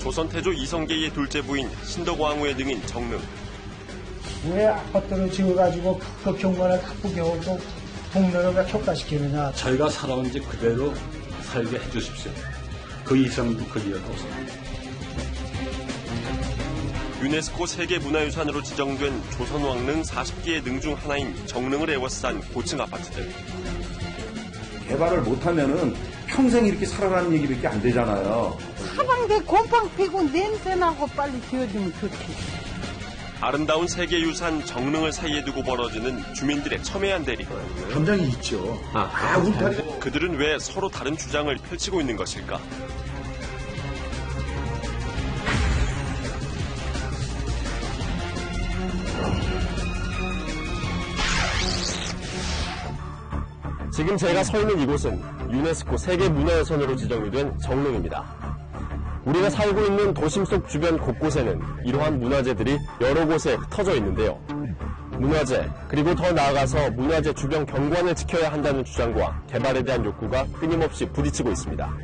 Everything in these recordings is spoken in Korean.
조선태조 이성계의 둘째 부인 신덕왕후의 능인 정릉. 왜 아파트를 지어가지고 그 경관을 나쁘게 하고 동네를 왜 격화시키느냐. 저희가 살아온 집 그대로 살게 해주십시오. 그 이상도 그 이하도 없습니다. 유네스코 세계문화유산으로 지정된 조선왕릉 40개의 능 중 하나인 정릉을 에워싼 고층 아파트들. 개발을 못하면은 평생 이렇게 살아가는 얘기밖에 안 되잖아요. 사방대 곰팡 피고 냄새나고 빨리 지어주면 좋지. 아름다운 세계유산 정릉을 사이에 두고 벌어지는 주민들의 첨예한 대립. 현장이 있죠. 울타리. 그들은 왜 서로 다른 주장을 펼치고 있는 것일까? 지금 제가 서 있는 이곳은 유네스코 세계문화유산으로 지정이 된 정릉입니다. 우리가 살고 있는 도심 속 주변 곳곳에는 이러한 문화재들이 여러 곳에 흩어져 있는데요. 문화재, 그리고 더 나아가서 문화재 주변 경관을 지켜야 한다는 주장과 개발에 대한 욕구가 끊임없이 부딪히고 있습니다.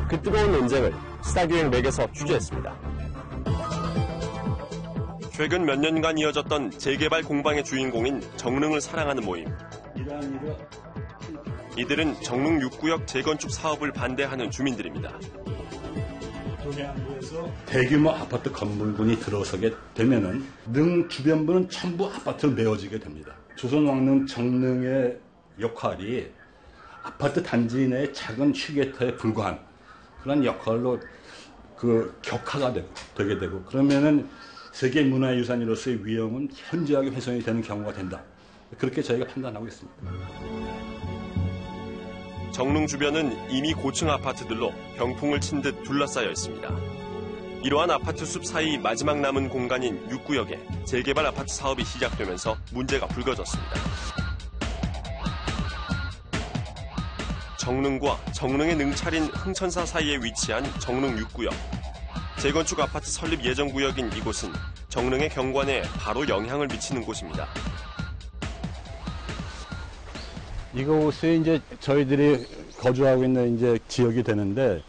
그 뜨거운 논쟁을 시사기획 맥에서 취재했습니다. 최근 몇 년간 이어졌던 재개발 공방의 주인공인 정릉을 사랑하는 모임. 이들은 정릉 6구역 재건축 사업을 반대하는 주민들입니다. 대규모 아파트 건물군이 들어서게 되면은 능 주변부는 전부 아파트로 메워지게 됩니다. 조선왕릉 정릉의 역할이 아파트 단지 내의 작은 휴게터에 불과한 그런 역할로 그 격화가 되게 되고, 그러면은 세계문화유산으로서의 위험은 현저하게 훼손이 되는 경우가 된다. 그렇게 저희가 판단하고 있습니다. 정릉 주변은 이미 고층 아파트들로 병풍을 친 듯 둘러싸여 있습니다. 이러한 아파트 숲 사이 마지막 남은 공간인 6구역에 재개발 아파트 사업이 시작되면서 문제가 불거졌습니다. 정릉과 정릉의 능차린 흥천사 사이에 위치한 정릉 6구역. 재건축 아파트 설립 예정 구역인 이곳은 정릉의 경관에 바로 영향을 미치는 곳입니다. 이곳이 이제 저희들이 거주하고 있는 이제 지역이 되는데,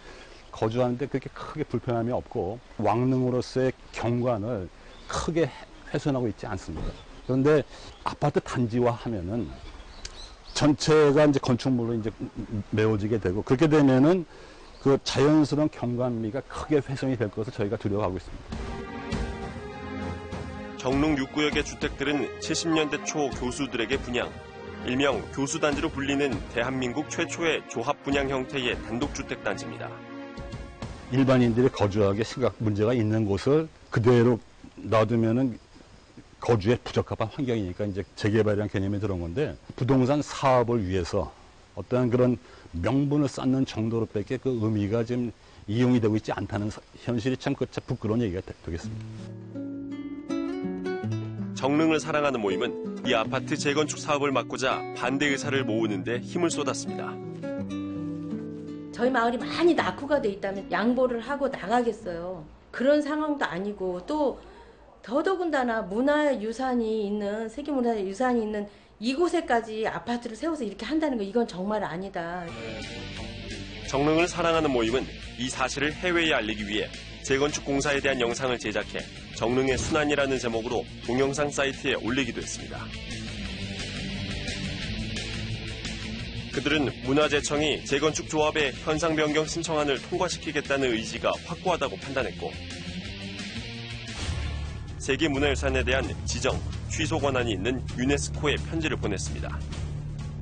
거주하는데 그렇게 크게 불편함이 없고 왕릉으로서의 경관을 크게 훼손하고 있지 않습니다. 그런데 아파트 단지화 하면은 전체가 이제 건축물로 이제 메워지게 되고, 그렇게 되면은 그 자연스러운 경관미가 크게 훼손이 될 것을 저희가 두려워하고 있습니다. 정릉 6구역의 주택들은 70년대 초 교수들에게 분양, 일명 교수단지로 불리는 대한민국 최초의 조합 분양 형태의 단독주택 단지입니다. 일반인들이 거주하기에 심각 문제가 있는 곳을 그대로 놔두면은 거주에 부적합한 환경이니까 이제 재개발이라는 개념이 들어온 건데, 부동산 사업을 위해서 어떤 그런 명분을 쌓는 정도로밖에 그 의미가 지금 이용이 되고 있지 않다는 현실이 참 부끄러운 얘기가 되겠습니다. 정릉을 사랑하는 모임은 이 아파트 재건축 사업을 막고자 반대 의사를 모으는데 힘을 쏟았습니다. 저희 마을이 많이 낙후가 돼 있다면 양보를 하고 나가겠어요. 그런 상황도 아니고, 또 더더군다나 문화유산이 있는, 세계문화유산이 있는 이곳에까지 아파트를 세워서 이렇게 한다는 거, 이건 정말 아니다. 정릉을 사랑하는 모임은 이 사실을 해외에 알리기 위해 재건축 공사에 대한 영상을 제작해 정릉의 순환이라는 제목으로 동영상 사이트에 올리기도 했습니다. 그들은 문화재청이 재건축 조합의 현상 변경 신청안을 통과시키겠다는 의지가 확고하다고 판단했고, 세계문화유산에 대한 지정, 취소 권한이 있는 유네스코에 편지를 보냈습니다.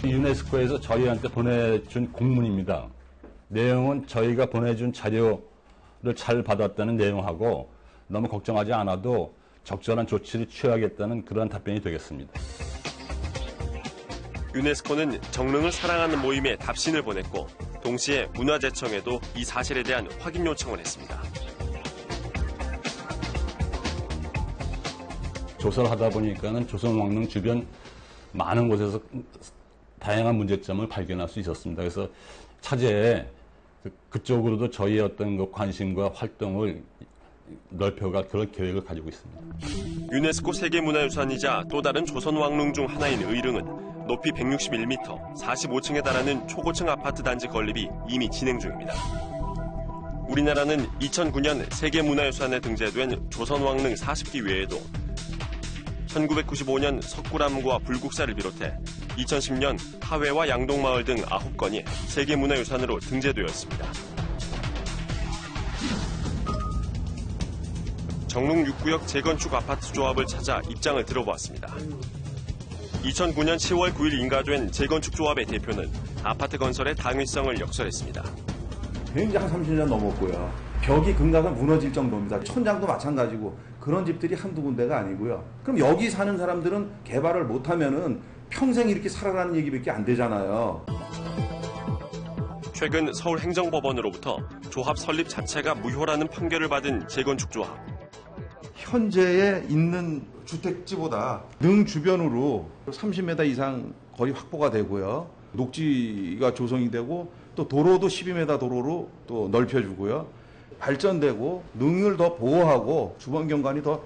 유네스코에서 저희한테 보내준 공문입니다. 내용은 저희가 보내준 자료를 잘 받았다는 내용하고, 너무 걱정하지 않아도 적절한 조치를 취하겠다는 그런 답변이 되겠습니다. 유네스코는 정릉을 사랑하는 모임에 답신을 보냈고, 동시에 문화재청에도 이 사실에 대한 확인 요청을 했습니다. 조사를 하다 보니까는 조선왕릉 주변 많은 곳에서 다양한 문제점을 발견할 수 있었습니다. 그래서 차제에 그쪽으로도 저희의 어떤 그 관심과 활동을 넓혀갈 그런 계획을 가지고 있습니다. 유네스코 세계문화유산이자 또 다른 조선왕릉 중 하나인 의릉은 높이 161m, 45층에 달하는 초고층 아파트 단지 건립이 이미 진행 중입니다. 우리나라는 2009년 세계문화유산에 등재된 조선왕릉 40기 외에도 1995년 석굴암과 불국사를 비롯해 2010년 하회와 양동마을 등 9건이 세계문화유산으로 등재되었습니다. 정릉 6구역 재건축 아파트 조합을 찾아 입장을 들어보았습니다. 2009년 10월 9일 인가된 재건축 조합의 대표는 아파트 건설의 당위성을 역설했습니다. 굉장히 한 30년 넘었고요. 벽이 금가가 무너질 정도입니다. 천장도 마찬가지고 그런 집들이 한두 군데가 아니고요. 그럼 여기 사는 사람들은 개발을 못하면은 평생 이렇게 살아라는 얘기밖에 안 되잖아요. 최근 서울행정법원으로부터 조합 설립 자체가 무효라는 판결을 받은 재건축 조합. 현재에 있는 주택지보다 능 주변으로 30m 이상 거리 확보가 되고요. 녹지가 조성이 되고 또 도로도 12m 도로로 또 넓혀주고요. 발전되고 능을 더 보호하고 주변 경관이 더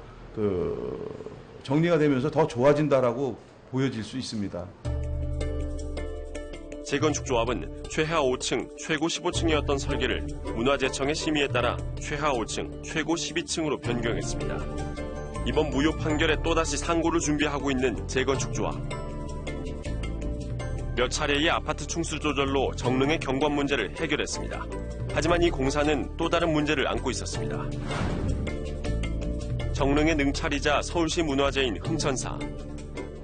정리가 되면서 더 좋아진다라고 보여질 수 있습니다. 재건축 조합은 최하 5층, 최고 15층이었던 설계를 문화재청의 심의에 따라 최하 5층, 최고 12층으로 변경했습니다. 이번 무효 판결에 또다시 상고를 준비하고 있는 재건축 조합. 몇 차례의 아파트 충수 조절로 정릉의 경관 문제를 해결했습니다. 하지만 이 공사는 또 다른 문제를 안고 있었습니다. 정릉의 능차리자 서울시 문화재인 흥천사.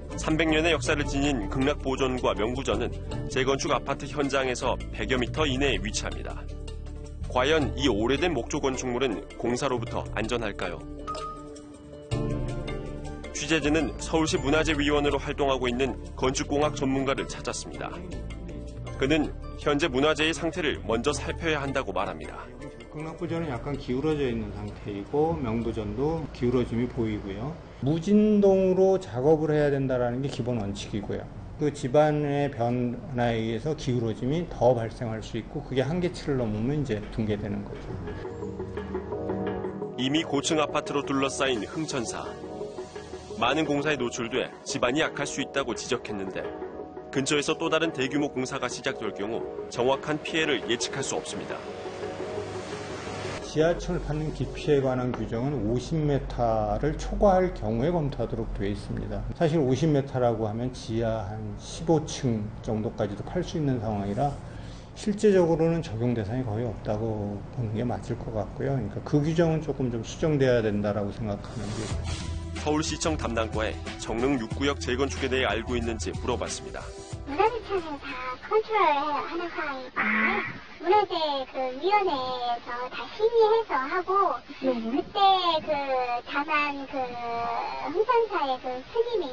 300년의 역사를 지닌 극락보존과 명부전은 재건축 아파트 현장에서 100여 미터 이내에 위치합니다. 과연 이 오래된 목조 건축물은 공사로부터 안전할까요? 취재진은 서울시 문화재위원으로 활동하고 있는 건축공학 전문가를 찾았습니다. 그는 현재 문화재의 상태를 먼저 살펴야 한다고 말합니다. 극락보전은 약간 기울어져 있는 상태이고 명부전도 기울어짐이 보이고요. 무진동으로 작업을 해야 된다는 게 기본 원칙이고요. 그 집안의 변화에 의해서 기울어짐이 더 발생할 수 있고 그게 한계치를 넘으면 이제 붕괴되는 거죠. 이미 고층 아파트로 둘러싸인 흥천사. 많은 공사에 노출돼 집안이 약할 수 있다고 지적했는데 근처에서 또 다른 대규모 공사가 시작될 경우 정확한 피해를 예측할 수 없습니다. 지하철 받는 깊이에 관한 규정은 50m를 초과할 경우에 검토하도록 되어 있습니다. 사실 50m라고 하면 지하 한 15층 정도까지도 팔 수 있는 상황이라 실제적으로는 적용 대상이 거의 없다고 보는 게 맞을 것 같고요. 그러니까 그 규정은 조금 좀 수정돼야 된다라고 생각하는데. 서울시청 담당과에 정릉 6구역 재건축에 대해 알고 있는지 물어봤습니다. 문화재청에 다 컨트롤하는 상황이기 때문에 문화재 위원회에서 다 심의해서 하고 그때 다만 흥천사의 스님이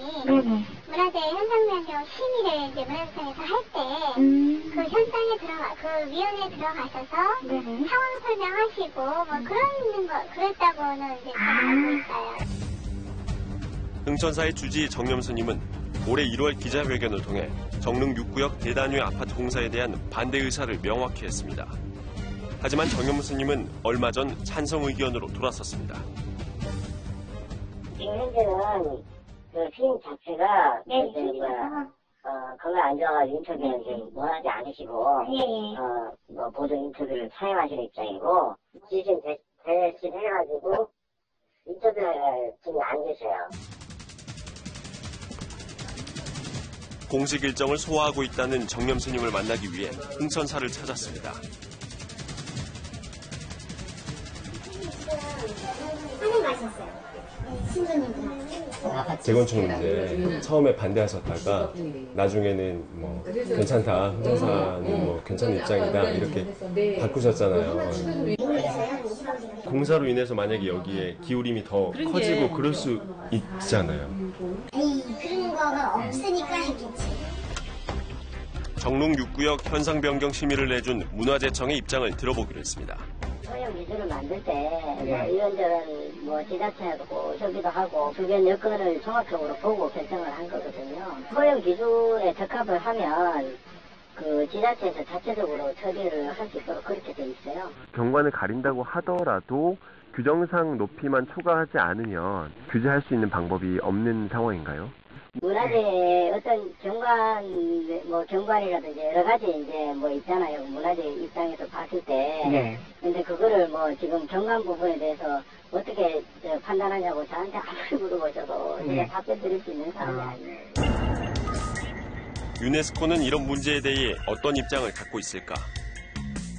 문화재 현장 변경 심의를 이제 문화재청에서 할 때 그 현장에 위원회에 들어가셔서 상황 설명하시고 그랬다고는 이제 알고 있어요. 흥천사의 주지 정념 스님은 올해 1월 기자회견을 통해 정릉 6구역 대단위 아파트 공사에 대한 반대 의사를 명확히 했습니다. 하지만 정념 스님은 얼마 전 찬성 의견으로 돌아섰습니다. 지금 현재는 그 스님 자체가 건강 안 좋아가지고 인터뷰는 지금 원하지 않으시고 보존 인터뷰를 사용하시는 입장이고 지금 대신 해가지고 인터뷰를 지금 안 계셔요. 공식 일정을 소화하고 있다는 정념 스님을 만나기 위해 흥천사를 찾았습니다. 재건축 문제 처음에 반대하셨다가 나중에는 괜찮다, 흥천사는 괜찮은 입장이다 이렇게 바꾸셨잖아요. 공사로 인해서 만약에 여기에 기울임이 더 커지고 그럴 수 있잖아요. 그런 거가 없으니까 있겠지. 정릉 6구역 현상 변경 심의를 내준 문화재청의 입장을 들어보기로 했습니다. 소형 기준을 만들 때 이런저런 지자체하고 협의도 하고 주변 여건을 종합적으로 보고 결정을 한 거거든요. 소형 기준에 적합을 하면 그 지자체에서 자체적으로 처리를 할 수 있도록 그렇게 돼 있어요. 경관을 가린다고 하더라도 규정상 높이만 초과하지 않으면 규제할 수 있는 방법이 없는 상황인가요? 문화재 어떤 경관이라든지 여러 가지 이제 뭐 있잖아요. 문화재 입장에서 봤을 때. 네. 근데 그거를 뭐 지금 경관 부분에 대해서 어떻게 판단하냐고 저한테 아무리 물어보셔도 제가 답변 드릴 수 있는 사람이 아니에요. 유네스코는 이런 문제에 대해 어떤 입장을 갖고 있을까?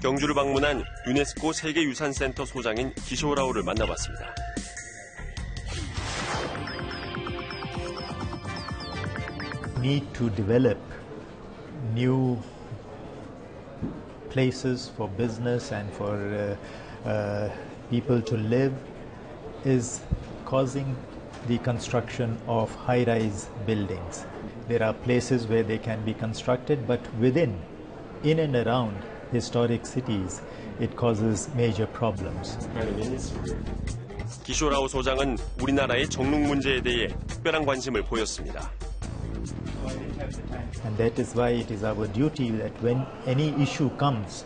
경주를 방문한 유네스코 세계유산센터 소장인 기쇼라오를 만나봤습니다. Need to develop new places for business and for people to live is causing the construction of high-rise buildings. There are places where they can be constructed, but in and around historic cities, it causes major problems. 기쇼라오 소장은 우리나라의 정릉 문제에 대해 특별한 관심을 보였습니다. And that is why it is our duty that when any issue comes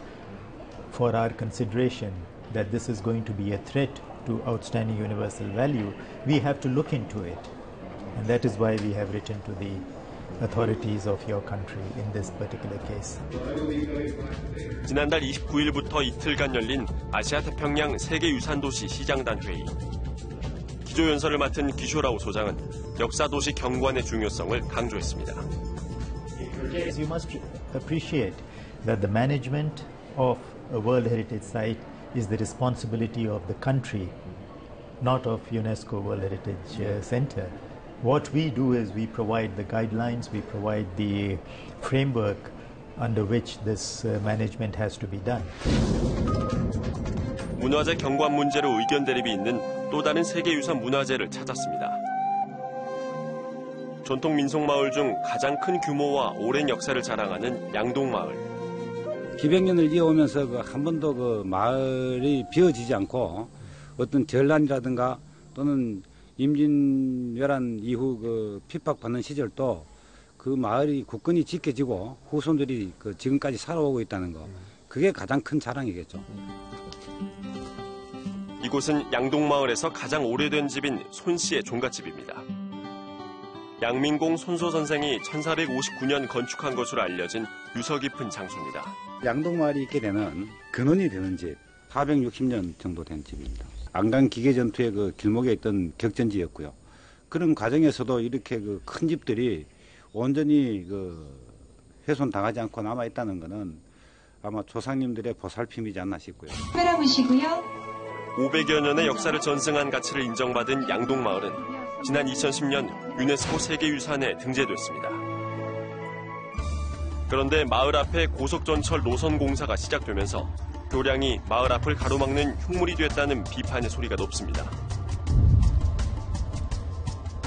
for our consideration that this is going to be a threat to outstanding universal value, we have to look into it. And that is why we have written to the authorities of your country in this particular case. 지난달 29일부터 이틀간 열린 아시아 태평양 세계유산도시 시장단 회의. 기조연설을 맡은 기쇼라오 소장은 역사도시 경관의 중요성을 강조했습니다. You must appreciate that the management of a World Heritage Site is the responsibility of the country, not of UNESCO World Heritage Center. What we do is we provide the guidelines, we provide the framework under which this management has to be done. 문화재 경관 문제로 의견 대립이 있는 또 다른 세계유산 문화재를 찾았습니다. 전통 민속마을 중 가장 큰 규모와 오랜 역사를 자랑하는 양동마을. 기백년을 이어오면서 한 번도 그 마을이 비어지지 않고 어떤 전란이라든가 또는 임진왜란 이후 그 핍박받는 시절도 그 마을이 굳건히 지켜지고 후손들이 그 지금까지 살아오고 있다는 거, 그게 가장 큰 자랑이겠죠. 이곳은 양동마을에서 가장 오래된 집인 손씨의 종갓집입니다. 양민공 손소 선생이 1459년 건축한 것으로 알려진 유서 깊은 장소입니다. 양동마을이 있게 되는 근원이 되는 집, 460년 정도 된 집입니다. 안강 기계전투의 그 길목에 있던 격전지였고요. 그런 과정에서도 이렇게 그 큰 집들이 온전히 그 훼손당하지 않고 남아 있다는 것은 아마 조상님들의 보살핌이지 않나 싶고요. 카메라 보시고요. 500여 년의 역사를 전승한 가치를 인정받은 양동마을은 지난 2010년 유네스코 세계유산에 등재됐습니다. 그런데 마을 앞에 고속전철 노선 공사가 시작되면서 교량이 마을 앞을 가로막는 흉물이 됐다는 비판의 소리가 높습니다.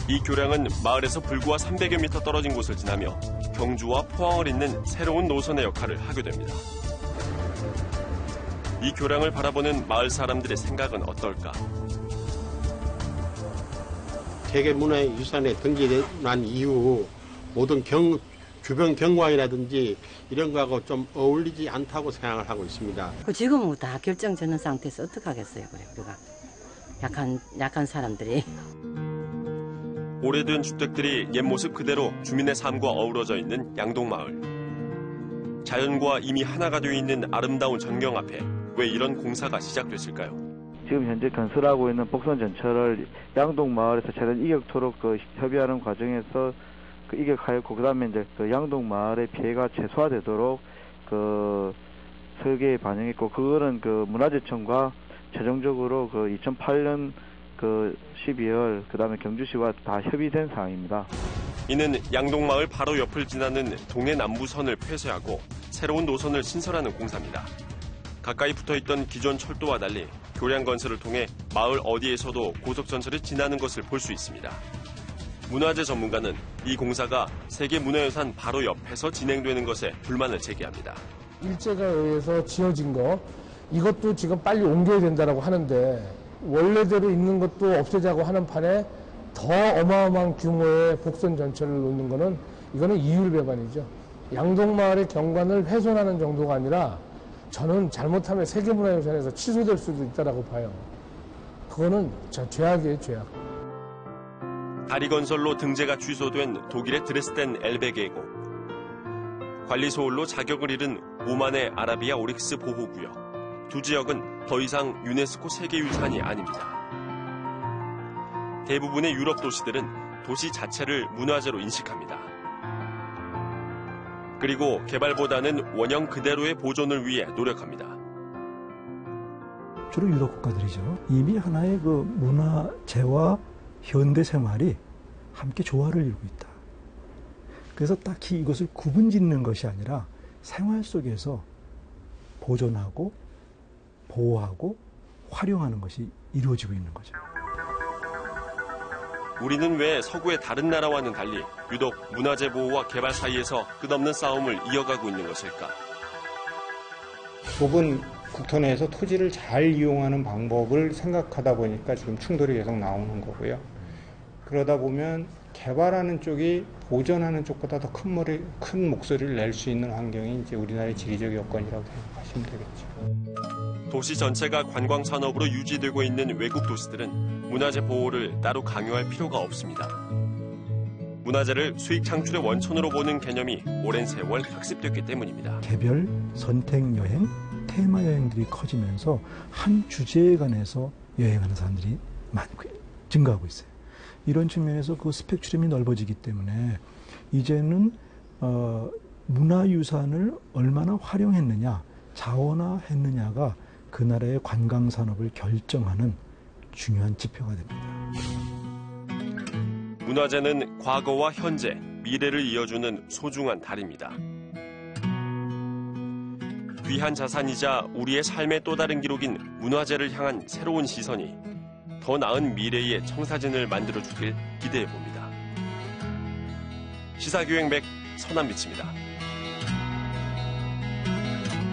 이 교량은 마을에서 불구와 300여 미터 떨어진 곳을 지나며 경주와 포항을 잇는 새로운 노선의 역할을 하게 됩니다. 이 교량을 바라보는 마을 사람들의 생각은 어떨까? 세계문화유산에 등재난 이후 모든 주변 경관이라든지 이런 거하고 좀 어울리지 않다고 생각을 하고 있습니다. 지금은 다 결정되는 상태에서 어떻게 하겠어요, 그래 우리가 약한 사람들이. 오래된 주택들이 옛 모습 그대로 주민의 삶과 어우러져 있는 양동마을. 자연과 이미 하나가 되어 있는 아름다운 전경 앞에 왜 이런 공사가 시작됐을까요? 지금 현재 건설하고 있는 복선전철을 양동마을에서 최대한 이격토록 협의하는 과정에서 이격하였고, 그 다음에 이제 양동마을의 피해가 최소화되도록 설계에 반영했고, 그거는 문화재청과 최종적으로 2008년 12월 그 다음에 경주시와 다 협의된 사항입니다. 이는 양동마을 바로 옆을 지나는 동해 남부선을 폐쇄하고 새로운 노선을 신설하는 공사입니다. 가까이 붙어있던 기존 철도와 달리 교량 건설을 통해 마을 어디에서도 고속전철이 지나는 것을 볼 수 있습니다. 문화재 전문가는 이 공사가 세계문화유산 바로 옆에서 진행되는 것에 불만을 제기합니다. 일제가 의해서 지어진 거, 이것도 지금 빨리 옮겨야 된다고 하는데 원래대로 있는 것도 없애자고 하는 판에 더 어마어마한 규모의 복선 전철을 놓는 거는 이거는 이율배반이죠. 양동마을의 경관을 훼손하는 정도가 아니라 저는 잘못하면 세계문화유산에서 취소될 수도 있다고 봐요. 그거는 죄악이에요, 죄악. 다리 건설로 등재가 취소된 독일의 드레스덴 엘베 계곡. 관리소홀로 자격을 잃은 오만의 아라비아 오릭스 보호구역. 두 지역은 더 이상 유네스코 세계유산이 아닙니다. 대부분의 유럽 도시들은 도시 자체를 문화재로 인식합니다. 그리고 개발보다는 원형 그대로의 보존을 위해 노력합니다. 주로 유럽 국가들이죠. 이미 하나의 그 문화재와 현대 생활이 함께 조화를 이루고 있다. 그래서 딱히 이것을 구분 짓는 것이 아니라 생활 속에서 보존하고 보호하고 활용하는 것이 이루어지고 있는 거죠. 우리는 왜 서구의 다른 나라와는 달리 유독 문화재 보호와 개발 사이에서 끝없는 싸움을 이어가고 있는 것일까? 좁은 국토 내에서 토지를 잘 이용하는 방법을 생각하다 보니까 지금 충돌이 계속 나오는 거고요. 그러다 보면 개발하는 쪽이 보전하는 쪽보다 더 큰 목소리를 낼 수 있는 환경이 이제 우리나라의 지리적 여건이라고 생각하시면 되겠죠. 도시 전체가 관광 산업으로 유지되고 있는 외국 도시들은 문화재 보호를 따로 강요할 필요가 없습니다. 문화재를 수익 창출의 원천으로 보는 개념이 오랜 세월 학습됐기 때문입니다. 개별, 선택 여행, 테마 여행들이 커지면서 한 주제에 관해서 여행하는 사람들이 증가하고 있어요. 이런 측면에서 그 스펙트럼이 넓어지기 때문에 이제는 문화유산을 얼마나 활용했느냐, 자원화했느냐가 그 나라의 관광 산업을 결정하는 중요한 지표가 됩니다. 문화재는 과거와 현재, 미래를 이어주는 소중한 달입니다. 귀한 자산이자 우리의 삶의 또 다른 기록인 문화재를 향한 새로운 시선이 더 나은 미래의 청사진을 만들어주길 기대해봅니다. 시사기획 맥 서남비치입니다.